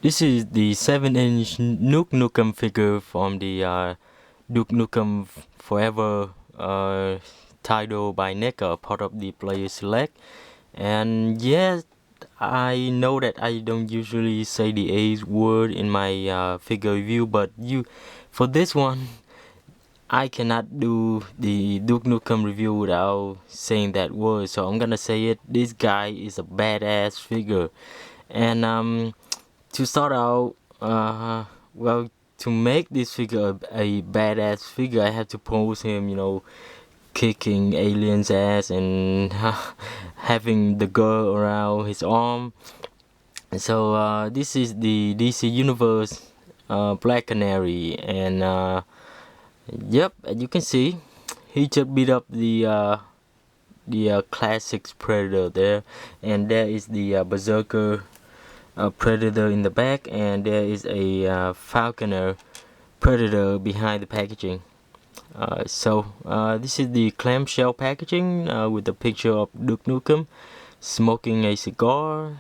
This is the 7-inch Nukem figure from the Duke Nukem Forever title by Neca, part of the player select. And yes, I know that I don't usually say the A word in my figure review, but for this one, I cannot do the Duke Nukem review without saying that word, so I'm gonna say it. This guy is a badass figure, and to start out, well, to make this figure a badass figure, I have to pose him, kicking aliens' ass and having the girl around his arm. So this is the DC Universe Black Canary, and yep, as you can see, he just beat up the classics Predator there, and there is the Berserker Predator in the back, and there is a Falconer Predator behind the packaging. This is the clamshell packaging with the picture of Duke Nukem smoking a cigar,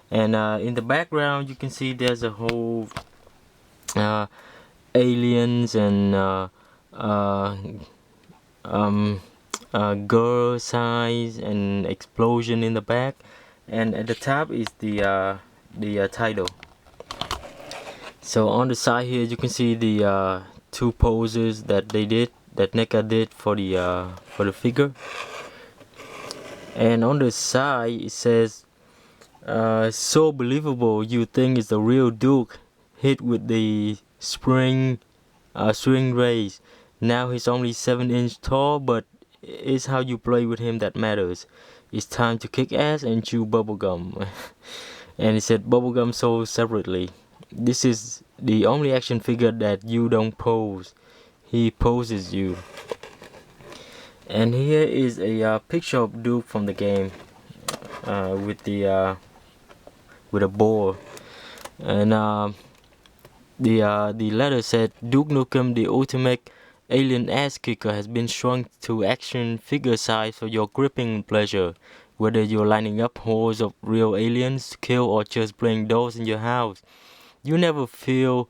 and in the background you can see there's a whole uh, aliens and uh, um, girl size and explosion in the back, and at the top is the title. So on the side here you can see the two poses that NECA did for the figure, and on the side it says so believable you think it's the real Duke hit with the string rays. Now he's only 7 inch tall, but it's how you play with him that matters. It's time to kick ass and chew bubblegum. And it said bubblegum sold separately. This is the only action figure that you don't pose. He poses you. And here is a picture of Duke from the game with a ball. And the letter said Duke Nukem, the ultimate alien ass kicker, has been shrunk to action figure size for your gripping pleasure. Whether you're lining up hordes of real aliens to kill or just playing dolls in your house, you never feel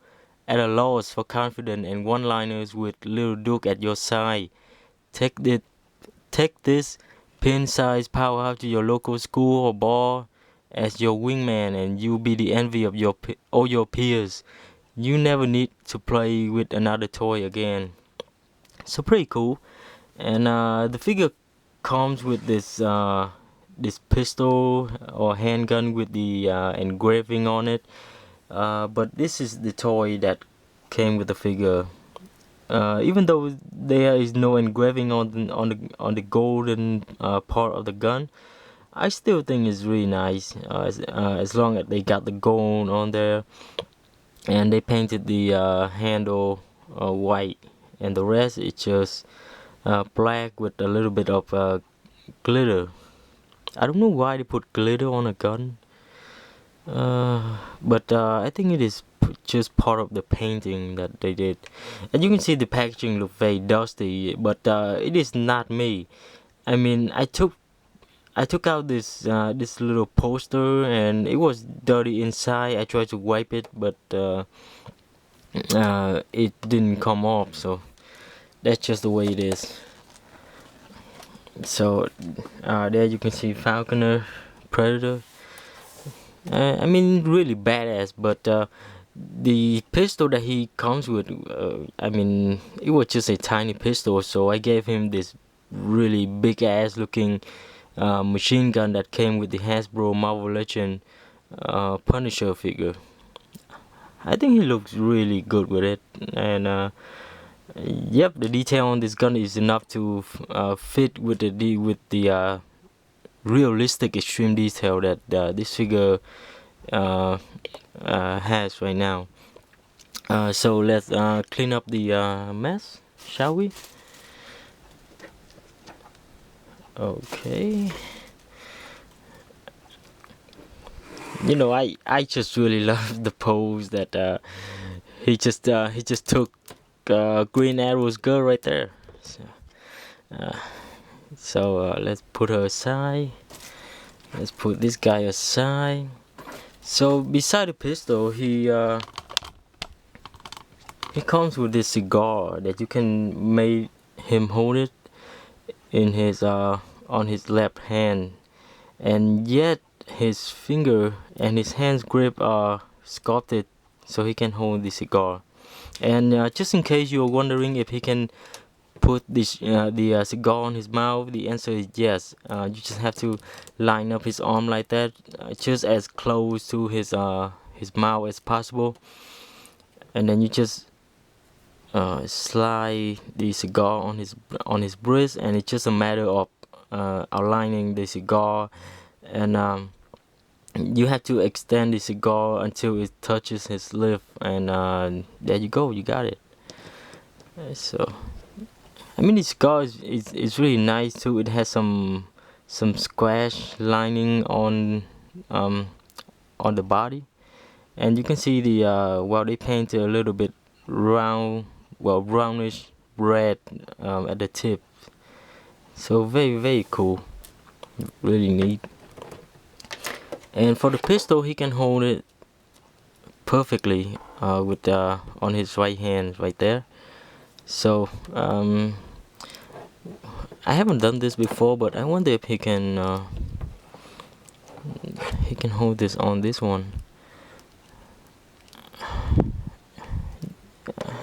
at a loss for confidence and one-liners with little Duke at your side. Take this pin-sized powerhouse to your local school or bar as your wingman, and you'll be the envy of all your peers. You never need to play with another toy again. So pretty cool. And the figure comes with this pistol or handgun with the engraving on it. But this is the toy that came with the figure. Even though there is no engraving on the golden part of the gun, I still think it's really nice. As long as they got the gold on there, and they painted the handle white, and the rest is just black with a little bit of glitter. I don't know why they put glitter on a gun, but I think it is just part of the painting that they did. And you can see the packaging look very dusty, but it is not me. I mean, I took out this little poster, and it was dirty inside. I tried to wipe it, but it didn't come off. So that's just the way it is. So there you can see Falconer, Predator. I mean, really badass. But the pistol that he comes with, I mean, it was just a tiny pistol. So I gave him this really big ass looking machine gun that came with the Hasbro Marvel Legend Punisher figure. I think he looks really good with it, and yep, the detail on this gun is enough to fit with the realistic extreme detail that this figure has right now. So let's clean up the mess, shall we? Okay. I just really love the pose that he just took Green Arrow's girl right there. So let's put her aside. Let's put this guy aside. So beside the pistol, he comes with this cigar that you can make him hold it in his on his left hand, and yet his finger and his hand's grip are sculpted so he can hold the cigar. And just in case you're wondering if he can put the cigar on his mouth, the answer is yes. You just have to line up his arm like that, just as close to his mouth as possible, and then you just slide the cigar on his wrist, and it's just a matter of aligning the cigar, and you have to extend the cigar until it touches his lip, and there you go, you got it. So I mean, the cigar is really nice too. It has some squash lining um on the body, and you can see the well, they painted a little bit round, well, brownish red at the tip. So very cool, really neat. And for the pistol, he can hold it perfectly with on his right hand right there. So I haven't done this before, but I wonder if he can hold this on this one.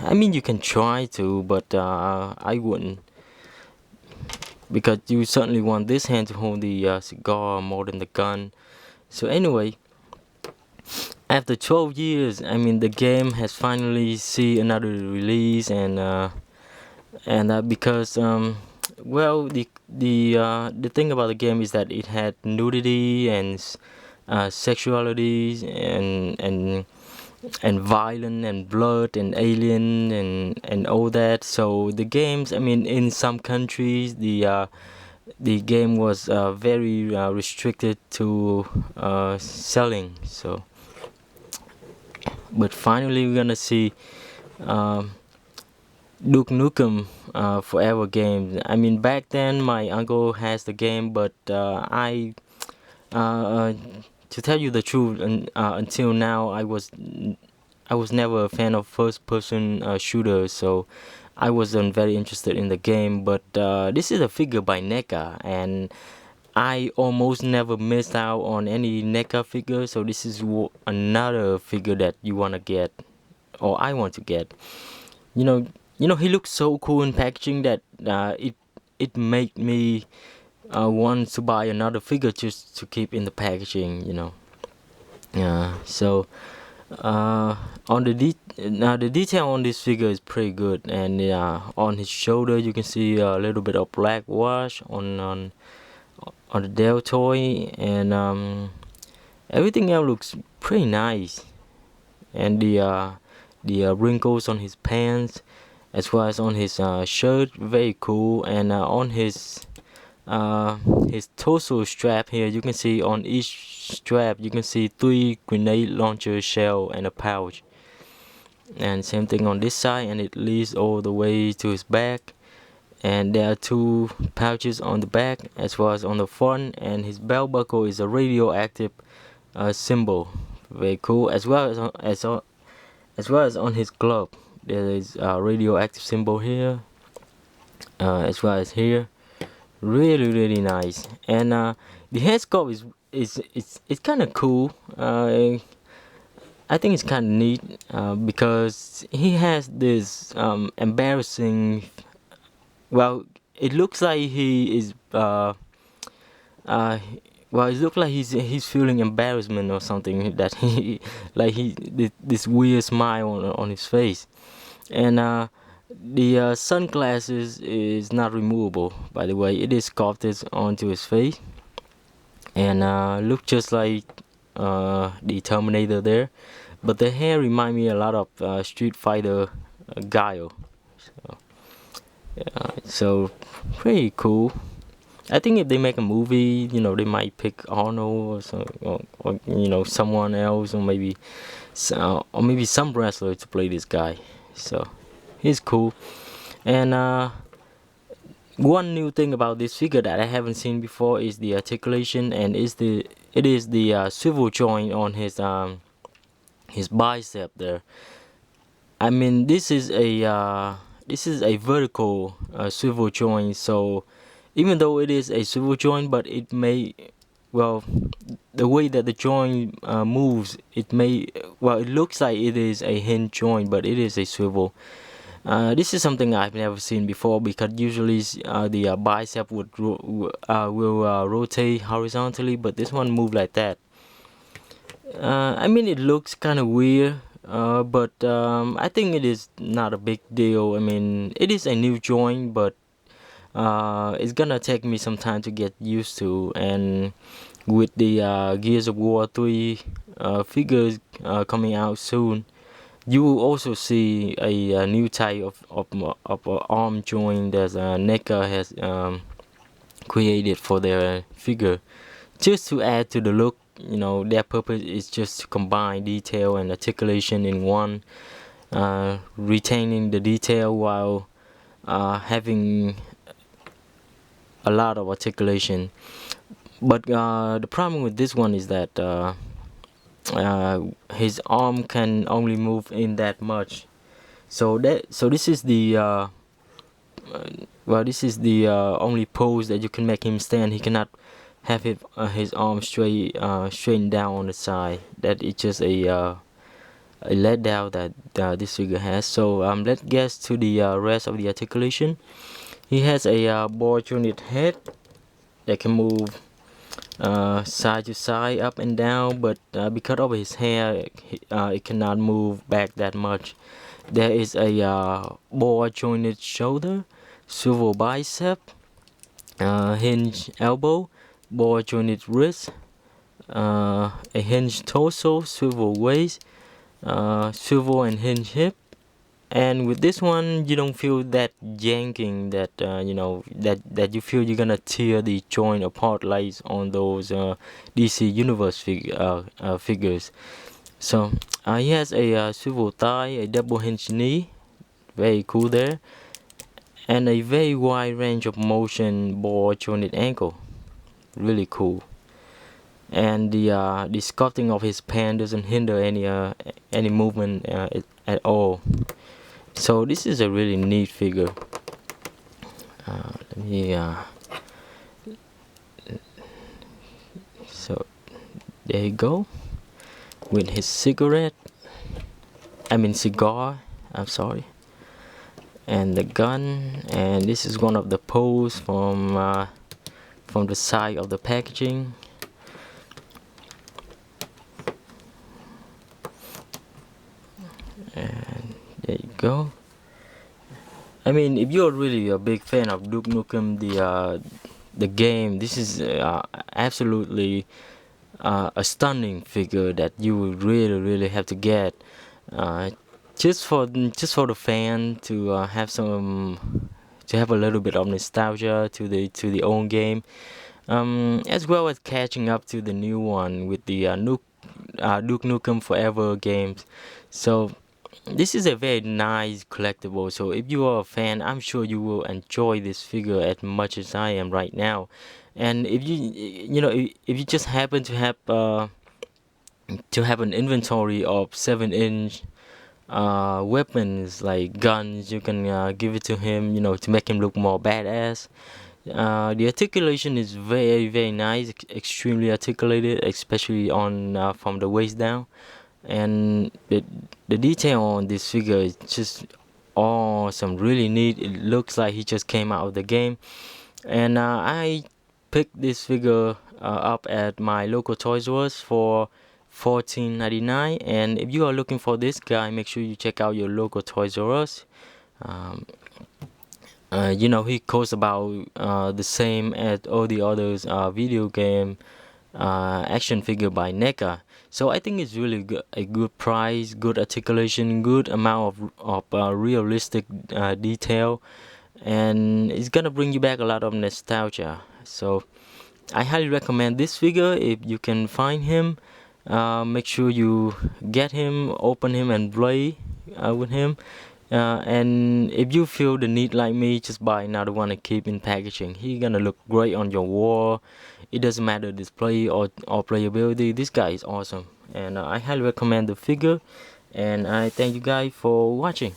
I mean, you can try to, but I wouldn't, because you certainly want this hand to hold the cigar more than the gun. So anyway, after 12 years, I mean, the game has finally see another release, and because well, the thing about the game is that it had nudity and sexuality and violence and blood and alien and all that. So the games, I mean, in some countries, the game was very restricted to selling. So, but finally, we're gonna see Duke Nukem Forever games. I mean, back then my uncle has the game, but to tell you the truth, until now I was never a fan of first-person shooters, so I wasn't very interested in the game. But this is a figure by Neca, and I almost never missed out on any Neca figure. So this is another figure that you wanna get, or I want to get. You know, he looks so cool in packaging that it made me want to buy another figure just to keep in the packaging. So on the detail on this figure is pretty good, and on his shoulder you can see a little bit of black wash on the deltoid, and everything else looks pretty nice, and the wrinkles on his pants as well as on his shirt, very cool, and on his torso strap here, you can see on each strap you can see 3 grenade launcher shell and a pouch, and same thing on this side, and it leads all the way to his back, and there are 2 pouches on the back as well as on the front, and his belt buckle is a radioactive symbol, very cool, as well as on his glove there is a radioactive symbol here, as well as here. Really nice. And the head sculpt is kind of cool. I think it's kind of neat because he has this embarrassing. Well, it looks like he is. Well, it looks like he's feeling embarrassment or something, that he like this weird smile on his face, and the sunglasses is not removable, by the way. It is sculpted onto his face, and look just like the Terminator there, but the hair remind me a lot of Street Fighter Guile. So pretty cool. I think if they make a movie, they might pick Arnold or someone else, or maybe some wrestler to play this guy. So he's cool. And one new thing about this figure that I haven't seen before is the articulation, and is it is the swivel joint on his bicep there. I mean, this is a vertical swivel joint. So even though it is a swivel joint, but it may, well, the way that the joint moves, it may, well, it looks like it is a hinge joint, but it is a swivel. This is something I've never seen before, because usually the bicep will rotate horizontally, but this one moved like that. I mean, it looks kind of weird, but I think it is not a big deal. I mean, it is a new joint, but it's gonna take me some time to get used to. And with the Gears of War 3 figures coming out soon, you will also see a new type of arm joint that Neca has created for their figure, just to add to the look. You know, their purpose is just to combine detail and articulation in one, retaining the detail while having a lot of articulation. But the problem with this one is that his arm can only move in that much. So this is the this is the only pose that you can make him stand. He cannot have his arm straightened down on the side. That is just a letdown that this figure has. So let's get to the rest of the articulation. He has a ball jointed head that can move side to side, up and down, but because of his hair, it cannot move back that much. There is a ball jointed shoulder, swivel bicep, hinge elbow, ball jointed wrist, a hinge torso, swivel waist, swivel and hinge hip. And with this one, you don't feel that yanking that that you feel you're gonna tear the joint apart like on those DC Universe figures. So he has a swivel thigh, a double hinge knee, very cool there, and a very wide range of motion ball jointed ankle, really cool. And the sculpting of his pant doesn't hinder any movement at all. So this is a really neat figure. Let me so there you go, with his cigar, I'm sorry, and the gun. And this is one of the pose from the side of the packaging. And there you go. I mean, if you're really a big fan of Duke Nukem, the game, this is absolutely a stunning figure that you would really have to get, just for the fan to have a little bit of nostalgia to the old game, as well as catching up to the new one with the Duke Nukem Forever games. So this is a very nice collectible. So if you are a fan, I'm sure you will enjoy this figure as much as I am right now. And if if you just happen to have an inventory of 7-inch weapons like guns, you can give it to him, to make him look more badass. The articulation is very nice, extremely articulated, especially on from the waist down. And the detail on this figure is just awesome, really neat. It looks like he just came out of the game. And I picked this figure up at my local Toys R Us for $14.99. And if you are looking for this guy, make sure you check out your local Toys R Us. He costs about the same as all the others video game action figure by Neca. So I think it's really a good price, good articulation, good amount of realistic detail, and it's gonna bring you back a lot of nostalgia. So I highly recommend this figure if you can find him. Make sure you get him, open him, and play with him. And if you feel the need like me, just buy another one and keep in packaging. He gonna look great on your wall. It doesn't matter display or playability. This guy is awesome, and I highly recommend the figure. And I thank you guys for watching.